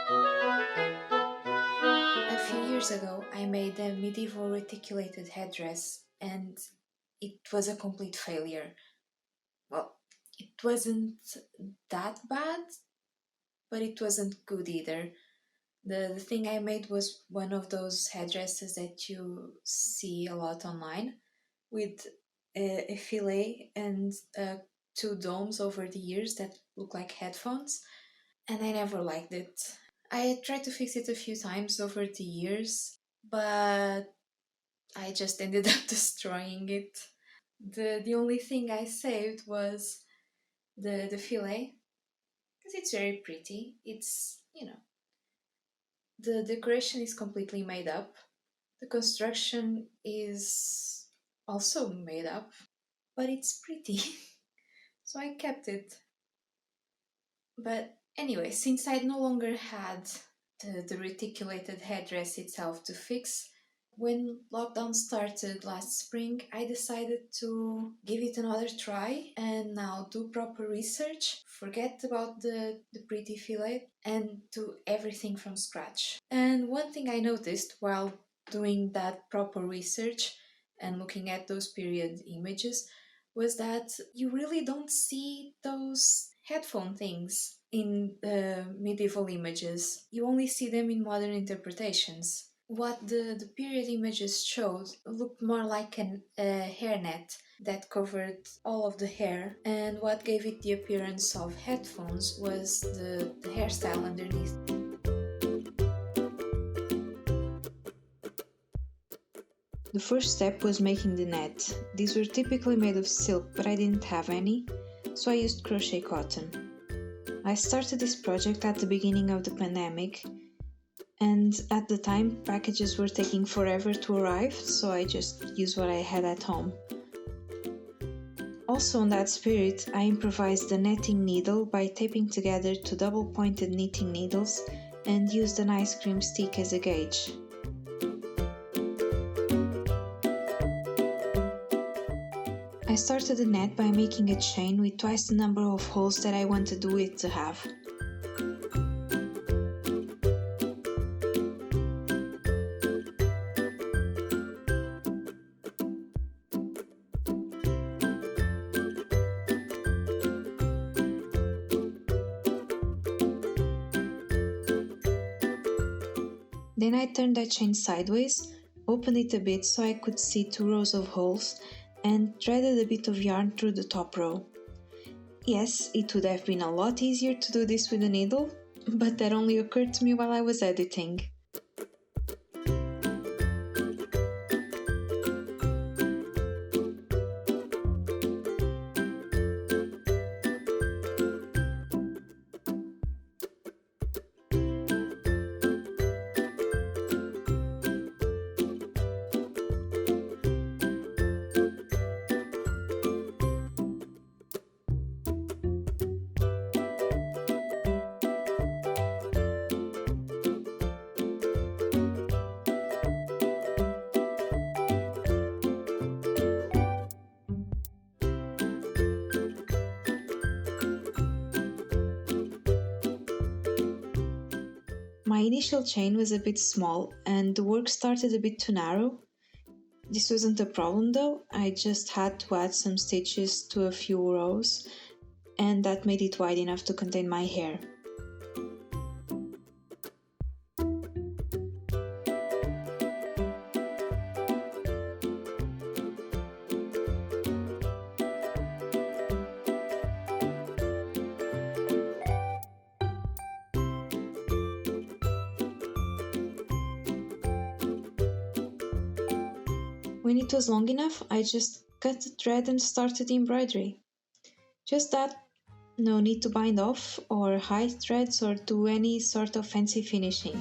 A few years ago, I made a medieval reticulated headdress and it was a complete failure. Well, it wasn't that bad, but it wasn't good either. The thing I made was one of those headdresses that you see a lot online with a fillet and two domes over the ears that look like headphones, and I never liked it. I tried to fix it a few times over the years, but I just ended up destroying it. The only thing I saved was the fillet because it's very pretty. It's, the decoration is completely made up. The construction is also made up, but it's pretty. So I kept it. But anyway, since I no longer had the reticulated headdress itself to fix, when lockdown started last spring, I decided to give it another try and now do proper research, forget about the pretty fillet, and do everything from scratch. And one thing I noticed while doing that proper research and looking at those period images was that you really don't see those headphone things in the medieval images. You only see them in modern interpretations. What the period images showed looked more like a hairnet that covered all of the hair, and what gave it the appearance of headphones was the hairstyle underneath. The first step was making the net. These were typically made of silk, but I didn't have any, so I used crochet cotton. I started this project at the beginning of the pandemic, and at the time packages were taking forever to arrive, so I just used what I had at home. Also in that spirit, I improvised the netting needle by taping together two double-pointed knitting needles and used an ice cream stick as a gauge. I started the net by making a chain with twice the number of holes that I wanted the width to have. Then I turned that chain sideways, opened it a bit so I could see two rows of holes, and threaded a bit of yarn through the top row. Yes, it would have been a lot easier to do this with a needle, but that only occurred to me while I was editing. My initial chain was a bit small and the work started a bit too narrow. This wasn't a problem though, I just had to add some stitches to a few rows and that made it wide enough to contain my hair. When it was long enough, I just cut the thread and started the embroidery. Just that, no need to bind off or hide threads or do any sort of fancy finishing.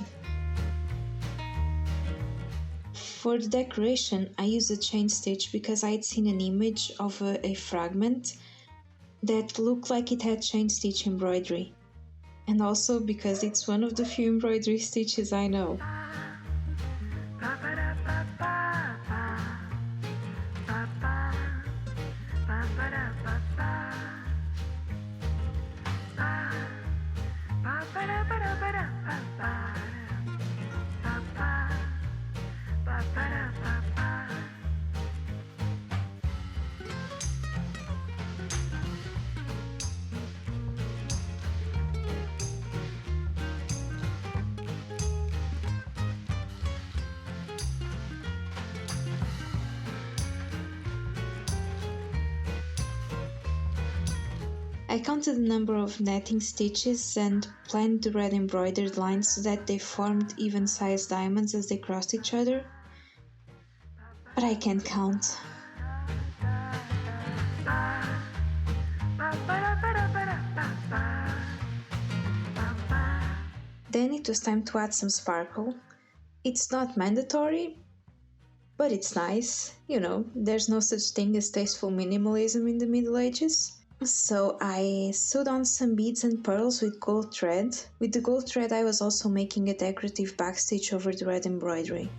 For the decoration, I used a chain stitch because I had seen an image of a fragment that looked like it had chain stitch embroidery. And also because it's one of the few embroidery stitches I know. I counted the number of netting stitches and planned the red embroidered lines so that they formed even-sized diamonds as they crossed each other. But I can't count. Then it was time to add some sparkle. It's not mandatory, but it's nice. You know, there's no such thing as tasteful minimalism in the Middle Ages. So I sewed on some beads and pearls with gold thread. With the gold thread I was also making a decorative backstitch over the red embroidery.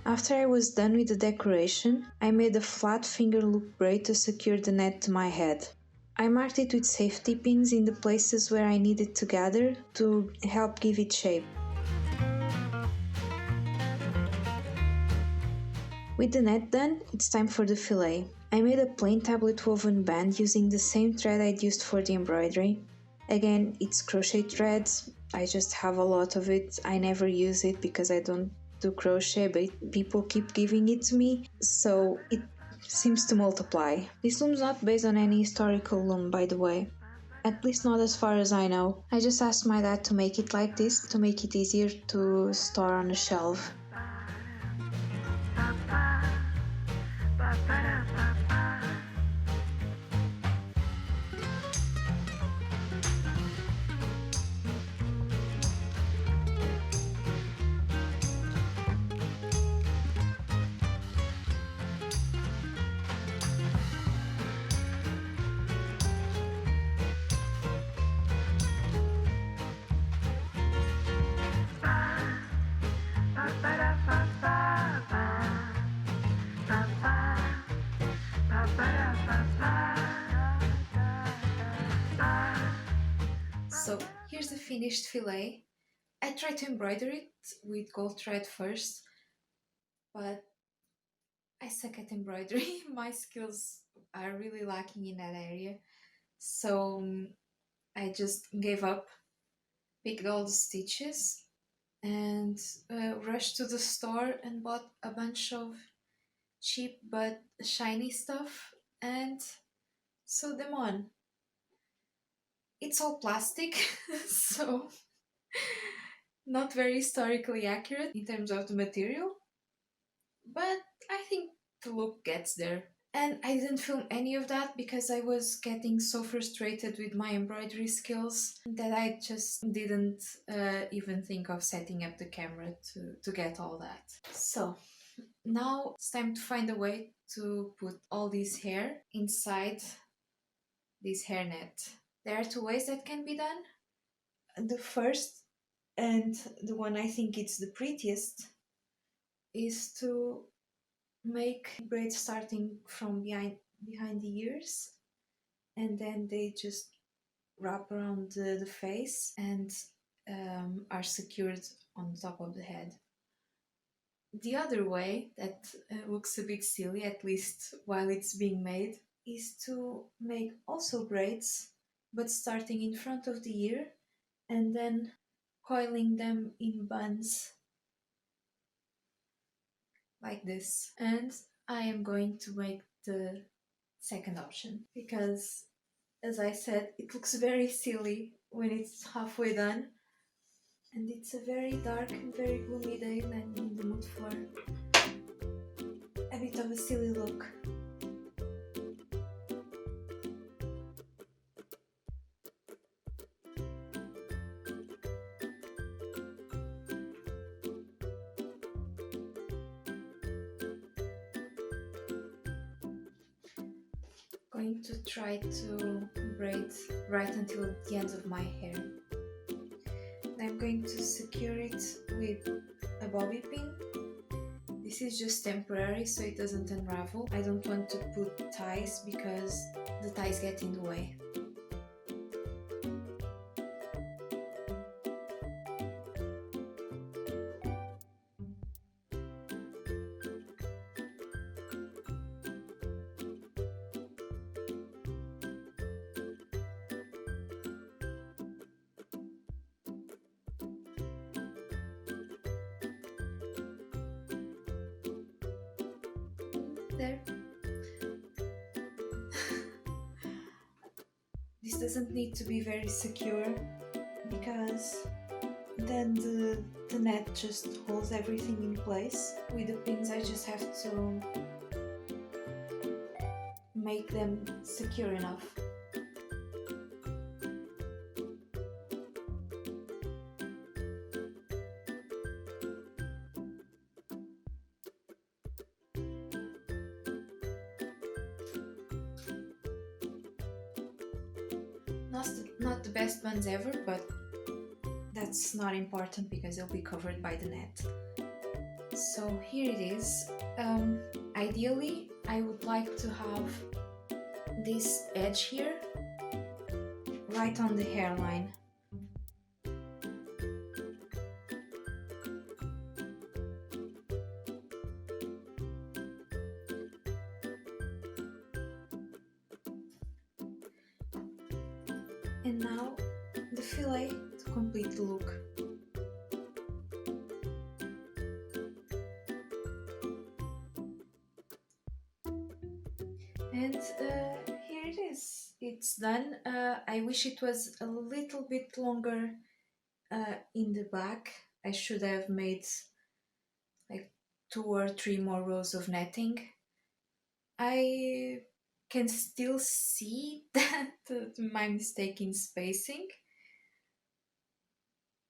After I was done with the decoration, I made a flat finger loop braid to secure the net to my head. I marked it with safety pins in the places where I needed to gather to help give it shape. With the net done, it's time for the fillet. I made a plain tablet woven band using the same thread I'd used for the embroidery. Again, it's crochet thread, I just have a lot of it. I never use it because I don't do crochet, but people keep giving it to me, so it seems to multiply. This loom's not based on any historical loom, by the way. At least not as far as I know. I just asked my dad to make it like this to make it easier to store on a shelf. So here's the finished fillet. I tried to embroider it with gold thread first, but I suck at embroidery. My skills are really lacking in that area. So I just gave up, picked all the stitches, and rushed to the store and bought a bunch of cheap but shiny stuff and sewed them on. It's all plastic, so not very historically accurate in terms of the material, but I think the look gets there. And I didn't film any of that because I was getting so frustrated with my embroidery skills that I just didn't even think of setting up the camera to get all that. So now it's time to find a way to put all this hair inside this hairnet. There are two ways that can be done. The first, and the one I think it's the prettiest, is to make braids starting from behind the ears, and then they just wrap around the face and are secured on the top of the head. The other way, that looks a bit silly, at least while it's being made, is to make also braids, but starting in front of the ear and then coiling them in buns like this. And I am going to make the second option because, as I said, it looks very silly when it's halfway done, and it's a very dark and very gloomy day and I'm in the mood for a bit of a silly look. Going to try to braid right until the ends of my hair. I'm going to secure it with a bobby pin. This is just temporary so it doesn't unravel. I don't want to put ties because the ties get in the way. There. This doesn't need to be very secure because then the net just holds everything in place. With the pins I just have to make them secure enough. Not the best ones ever, but that's not important because they'll be covered by the net. So here it is. Ideally, I would like to have this edge here right on the hairline. And now the fillet to complete the look. And here it is. It's done. I wish it was a little bit longer in the back. I should have made like 2 or 3 more rows of netting. I can still see that my mistake in spacing,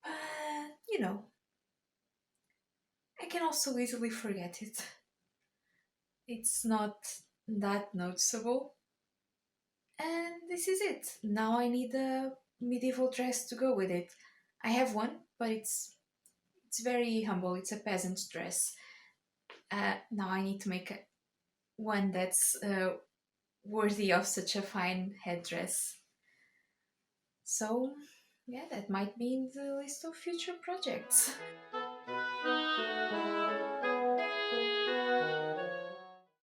but you know, I can also easily forget it. It's not that noticeable. And this is it. Now I need a medieval dress to go with it. I have one, but it's very humble. It's a peasant dress. Now I need to make one that's worthy of such a fine headdress. So, yeah, that might be in the list of future projects.